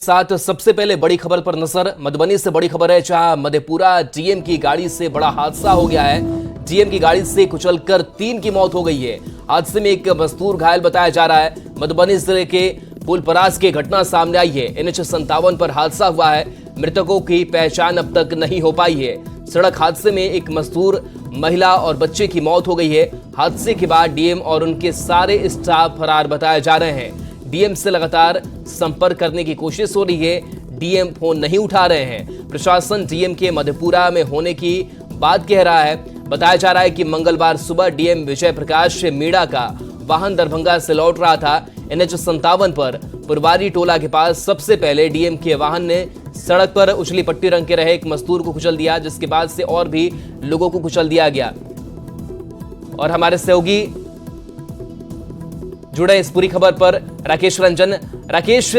साथ सबसे पहले बड़ी खबर पर नजर। मधुबनी से बड़ी खबर है, जहां मधेपुरा डीएम की गाड़ी से बड़ा हादसा हो गया है। डीएम की गाड़ी से कुचलकर 3 की मौत हो गई है। हादसे में एक मजदूर घायल बताया जा रहा है। मधुबनी जिले के पुलपरास की घटना सामने आई है। NH57 पर हादसा हुआ है। मृतकों की पहचान अब तक नहीं हो पाई है। सड़क हादसे में एक मजदूर, महिला और बच्चे की मौत हो गई है। हादसे के बाद डीएम और उनके सारे स्टाफ फरार बताए जा रहे हैं। डीएम से लगातार संपर्क करने की कोशिश हो रही है। डीएम फोन नहीं उठा रहे हैं। प्रशासन डीएम के मधेपुरा में होने की बात कह रहा है। बताया जा रहा है कि मंगलवार सुबह डीएम विजय प्रकाश मीणा का वाहन दरभंगा से लौट रहा था। NH57 पर पुरवारी टोला के पास सबसे पहले डीएम के वाहन ने सड़क पर उजली पट्टी रंग के रहे एक मजदूर को कुचल दिया, जिसके बाद से और भी लोगों को कुचल दिया गया। और हमारे सहयोगी जुड़े इस पूरी खबर पर राकेश रंजन। राकेश,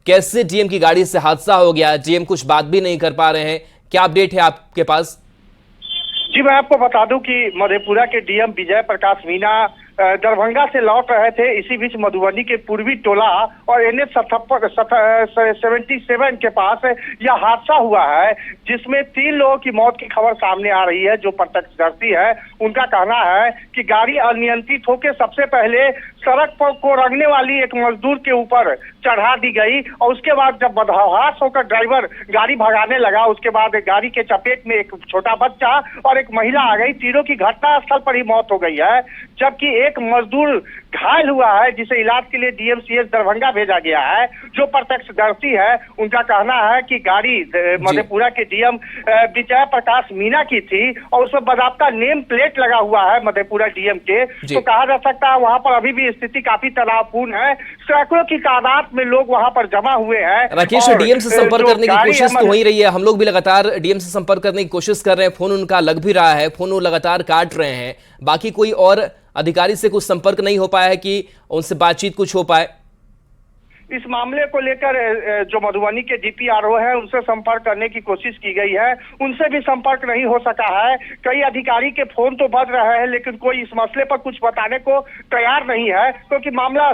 कैसे डीएम की गाड़ी से हादसा हो गया? डीएम कुछ बात भी नहीं कर पा रहे हैं, क्या अपडेट है आपके पास? जी, मैं आपको बता दूं कि मधेपुरा के डीएम विजय प्रकाश मीणा दरभंगा से लौट रहे थे। इसी बीच मधुबनी के पूर्वी टोला और NH77 के पास यह हादसा हुआ है, जिसमें 3 लोगों की मौत की खबर सामने आ रही है। जो प्रत्यक्षदर्शी है उनका कहना है कि गाड़ी अनियंत्रित होकर सबसे पहले सड़क पर को रंगने वाली एक मजदूर के ऊपर चढ़ा दी गई और उसके बाद जब बदहवास होकर ड्राइवर गाड़ी भगाने लगा, उसके बाद गाड़ी के चपेट में एक छोटा बच्चा और एक महिला आ गई। तीनों की घटनास्थल पर ही मौत हो गई है, जबकि एक मजदूर घायल हुआ है, जिसे इलाज के लिए DMCH दरभंगा भेजा गया है। जो प्रत्यक्षदर्शी है उनका कहना है कि गाड़ी मधेपुरा के डीएम विजय प्रकाश मीणा की थी और उसमें बाकायदा नेम प्लेट लगा हुआ है मधेपुरा डीएम के। तो कहा जा सकता है वहां पर अभी भी स्थिति काफी तनावपूर्ण है। सैकड़ों की तादाद में लोग वहां पर जमा हुए हैं। राकेश, डीएम से संपर्क करने की कोशिश तो हो ही रही है। हम लोग भी लगातार डीएम से संपर्क करने की कोशिश कर रहे हैं। फोन उनका लग भी रहा है, फोन वो लगातार काट रहे हैं। बाकी कोई और अधिकारी से कुछ संपर्क नहीं हो पाया है कि उनसे बातचीत कुछ हो पाए? इस मामले को लेकर जो मधुबनी के DPRO है उनसे संपर्क करने की कोशिश की गई है, उनसे भी संपर्क नहीं हो सका है। कई अधिकारी के फोन तो बज रहे हैं, लेकिन कोई इस मसले पर कुछ बताने को तैयार नहीं है, क्योंकि मामला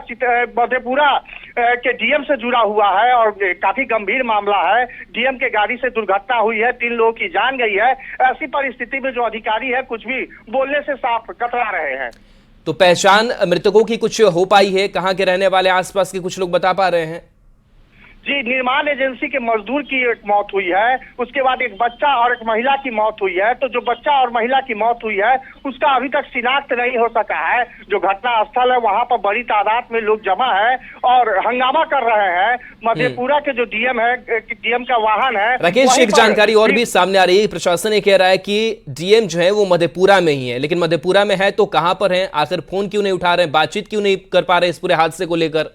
मधेपुरा के डीएम से जुड़ा हुआ है और काफी गंभीर मामला है। डीएम के गाड़ी से दुर्घटना हुई है, 3 लोगों की जान गई है। ऐसी परिस्थिति में जो अधिकारी है कुछ भी बोलने से साफ कतरा रहे हैं। तो पहचान मृतकों की कुछ हो पाई है? कहां के रहने वाले, आसपास के कुछ लोग बता पा रहे हैं? जी, निर्माण एजेंसी के मजदूर की एक मौत हुई है, उसके बाद एक बच्चा और एक महिला की मौत हुई है। तो जो बच्चा और महिला की मौत हुई है उसका अभी तक शिनाख्त नहीं हो सका है। जो घटना स्थल है वहां पर बड़ी तादाद में लोग जमा है और हंगामा कर रहे हैं। मधेपुरा के जो डीएम है, डीएम का वाहन है। राकेश, एक जानकारी और भी सामने आ रही है। प्रशासन ये कह रहा है कि डीएम जो है वो मधेपुरा में ही है, लेकिन मधेपुरा में है तो कहां पर है? आखिर फोन क्यों नहीं उठा रहे हैं, बातचीत क्यों नहीं कर पा रहे इस पूरे हादसे को लेकर?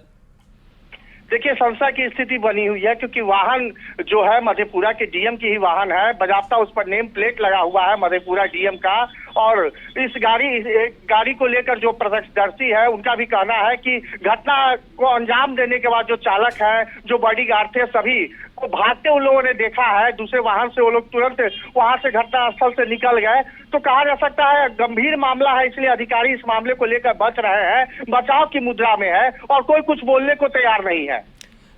देखिए, संशय की स्थिति बनी हुई है, क्योंकि वाहन जो है मधेपुरा के डीएम की ही वाहन है। बाकायदा उस पर नेम प्लेट लगा हुआ है मधेपुरा डीएम का। और इस गाड़ी को लेकर जो प्रत्यक्षदर्शी है उनका भी कहना है कि घटना को अंजाम देने के बाद जो चालक है, जो बॉडीगार्ड थे, सभी को भागते उन लोगों ने देखा है। दूसरे वाहन से वो लोग तुरंत वहां से घटनास्थल से निकल गए। तो कहा जा सकता है गंभीर मामला है, इसलिए अधिकारी इस मामले को लेकर बच रहे हैं, बचाव की मुद्रा में है और कोई कुछ बोलने को तैयार नहीं है।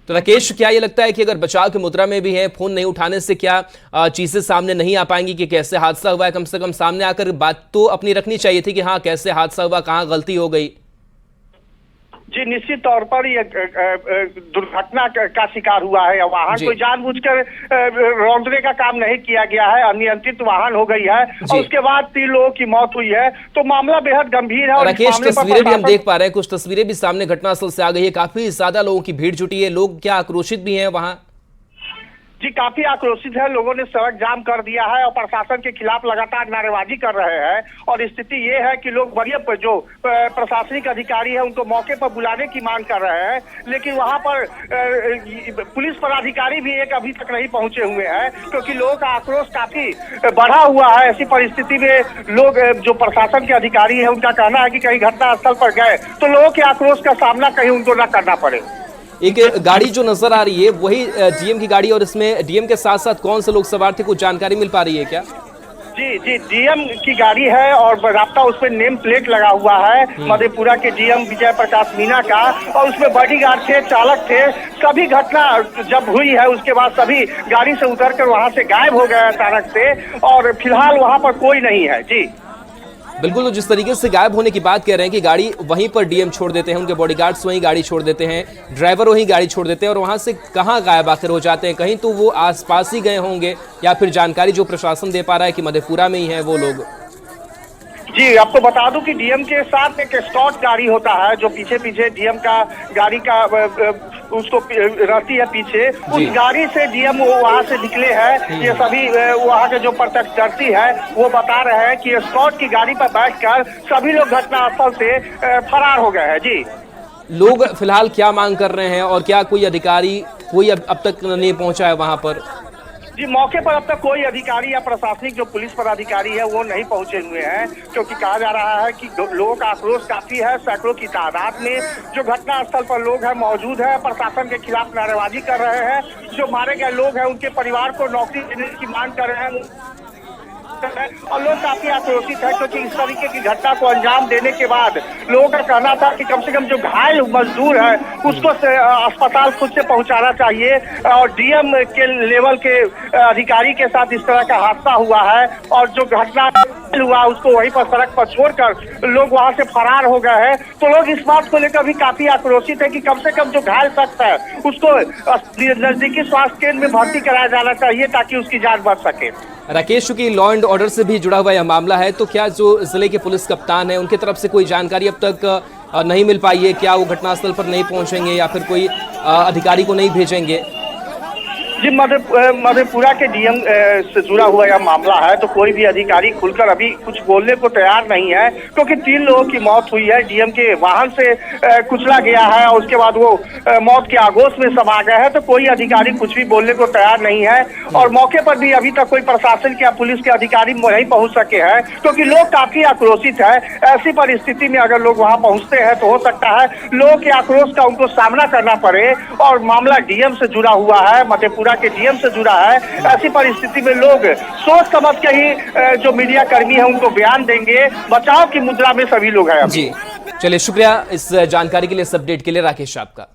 तो राकेश, क्या ये लगता है कि अगर बचाव की मुद्रा में भी है, फोन नहीं उठाने से क्या चीजें सामने नहीं आ पाएंगी कि कैसे हादसा हुआ है? कम से कम सामने आकर बात तो अपनी रखनी चाहिए थी कि हाँ कैसे हादसा हुआ, कहाँ गलती हो गई। जी, निश्चित तौर पर ये दुर्घटना का शिकार हुआ है। वाहन कोई जानबूझकर रौंदने का काम नहीं किया गया है, अनियंत्रित वाहन हो गई है और उसके बाद 3 लोगों की मौत हुई है। तो मामला बेहद गंभीर है। राकेश, तस्वीरें भी हम देख पा रहे हैं, कुछ तस्वीरें भी सामने घटनास्थल से आ गई है। काफी ज्यादा लोगों की भीड़ जुटी है, लोग क्या आक्रोशित भी हैं वहां? जी, काफी आक्रोशित है। लोगों ने सड़क जाम कर दिया है और प्रशासन के खिलाफ लगातार नारेबाजी कर रहे हैं। और स्थिति ये है कि लोग वरीय जो प्रशासनिक अधिकारी है उनको मौके पर बुलाने की मांग कर रहे हैं, लेकिन वहां पर पुलिस पदाधिकारी भी एक अभी तक नहीं पहुंचे हुए हैं, क्योंकि लोगों का आक्रोश काफी बढ़ा हुआ है। ऐसी परिस्थिति में लोग, जो प्रशासन के अधिकारी है उनका कहना है कि कहीं घटनास्थल पर गए तो लोगों के आक्रोश का सामना कहीं उनको न करना पड़े। एक गाड़ी जो नजर आ रही है वही डीएम की गाड़ी, और इसमें डीएम के साथ साथ कौन से लोग सवार थे, कुछ जानकारी मिल पा रही है क्या? जी जी, डीएम की गाड़ी है और बाकायदा उस पर नेम प्लेट लगा हुआ है मधेपुरा के डीएम विजय प्रकाश मीना का, और उसमें बॉडीगार्ड थे, चालक थे। सभी घटना जब हुई है उसके बाद सभी गाड़ी से उतरकर वहां से गायब हो गए अचानक से, और फिलहाल वहां पर कोई नहीं है। जी बिल्कुल, तो जिस तरीके से गायब होने की बात कह रहे हैं कि गाड़ी वहीं पर डीएम छोड़ देते हैं, उनके बॉडीगार्ड्स वहीं गाड़ी छोड़ देते हैं, ड्राइवर वहीं गाड़ी छोड़ देते हैं, और वहां से कहां गायब आखिर हो जाते हैं? कहीं तो वो आसपास ही गए होंगे, या फिर जानकारी जो प्रशासन दे पा रहा है कि मधेपुरा में ही है वो लोग। जी, आपको बता दूं कि डीएम के साथ एक स्कॉट गाड़ी होता है जो पीछे पीछे डीएम का गाड़ी का उसको रहती है पीछे। उस गाड़ी से डीएम वहां से निकले हैं। ये सभी वहां के जो प्रत्यक्षदर्शी है वो बता रहे हैं कि स्कॉट की गाड़ी पर बैठकर सभी लोग घटनास्थल से फरार हो गए हैं। जी, लोग फिलहाल क्या मांग कर रहे हैं, और क्या कोई अधिकारी कोई अब तक नहीं पहुंचा है वहां पर? जी, मौके पर अब तक कोई अधिकारी या प्रशासनिक जो पुलिस पदाधिकारी है वो नहीं पहुंचे हुए हैं, क्योंकि कहा जा रहा है कि लोगों का आक्रोश काफी है। सैकड़ों की तादाद में जो घटनास्थल पर लोग हैं मौजूद है, प्रशासन के खिलाफ नारेबाजी कर रहे हैं। जो मारे गए लोग हैं उनके परिवार को नौकरी देने की मांग कर रहे हैं, और लोग काफी आक्रोशित है, क्योंकि इस तरीके की घटना को अंजाम देने के बाद लोगों का कहना था कि कम से कम जो घायल मजदूर है उसको अस्पताल खुद से पहुंचाना चाहिए। और डीएम के लेवल के अधिकारी के साथ इस तरह का हादसा हुआ है, और जो घटना हुआ उसको वहीं पर सड़क पर छोड़कर लोग वहां से फरार हो गए हैं। तो लोग इस बात को लेकर भी काफी आक्रोशित है कि कम से कम जो घायल शख्स है उसको नजदीकी स्वास्थ्य केंद्र में भर्ती कराया जाना चाहिए ताकि उसकी जान बच सके। राकेश, चूंकि लॉ एंड ऑर्डर से भी जुड़ा हुआ यह मामला है, तो क्या जो जिले के पुलिस कप्तान है उनकी तरफ से कोई जानकारी अब तक नहीं मिल पाई है? क्या वो घटनास्थल पर नहीं पहुंचेंगे या फिर कोई अधिकारी को नहीं भेजेंगे? जी, मधेपुरा के डीएम से जुड़ा हुआ यह मामला है, तो कोई भी अधिकारी खुलकर अभी कुछ बोलने को तैयार नहीं है, क्योंकि 3 लोगों की मौत हुई है। डीएम के वाहन से कुचला गया है और उसके बाद वो मौत के आगोश में समा गए हैं, तो कोई अधिकारी कुछ भी बोलने को तैयार नहीं है। और मौके पर भी अभी तक कोई प्रशासन या पुलिस के अधिकारी नहीं पहुंच सके हैं, क्योंकि लोग काफी आक्रोशित है। ऐसी परिस्थिति में अगर लोग वहां पहुंचते हैं तो हो सकता है लोगों के आक्रोश का उनको सामना करना पड़े, और मामला डीएम से जुड़ा हुआ है, मधेपुरा के डीएम से जुड़ा है। ऐसी परिस्थिति में लोग सोच समझ के ही जो मीडिया कर्मी है उनको बयान देंगे। बचाव की मुद्रा में सभी लोग हैं। जी, चलिए, शुक्रिया इस जानकारी के लिए, इस अपडेट के लिए राकेश आपका।